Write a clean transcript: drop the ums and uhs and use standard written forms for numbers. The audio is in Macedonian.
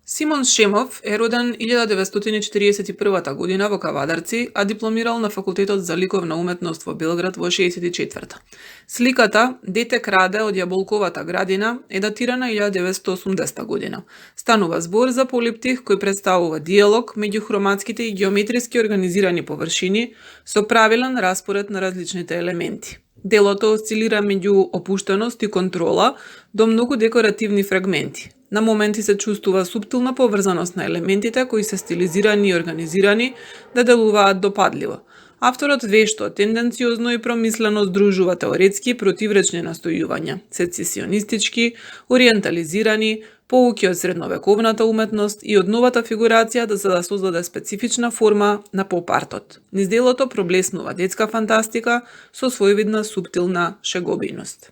Симон Шемов е роден 1941 година во Кавадарци, а дипломирал на Факултетот за ликовна уметност во Белград во 64-та. Сликата "Дете краде од јаболковата градина" е датирана 1980 година. Станува збор за полиптих кој представува диалог меѓу хроматските и геометриски организирани површини со правилен распоред на различните елементи. Делото осцилира меѓу опуштеност и контрола до многу декоративни фрагменти. На моменти се чувствува суптилна поврзаност на елементите кои се стилизирани и организирани да делуваат допадливо. Авторот вешто, тенденциозно и промислено здружува теоретски и противречни настојувања, сецесионистички, ориентализирани, поуки од средновековната уметност и од новата фигурација за да создаде специфична форма на поп-артот. Низ делото проблеснува детска фантастика со своевидна суптилна шеговиност.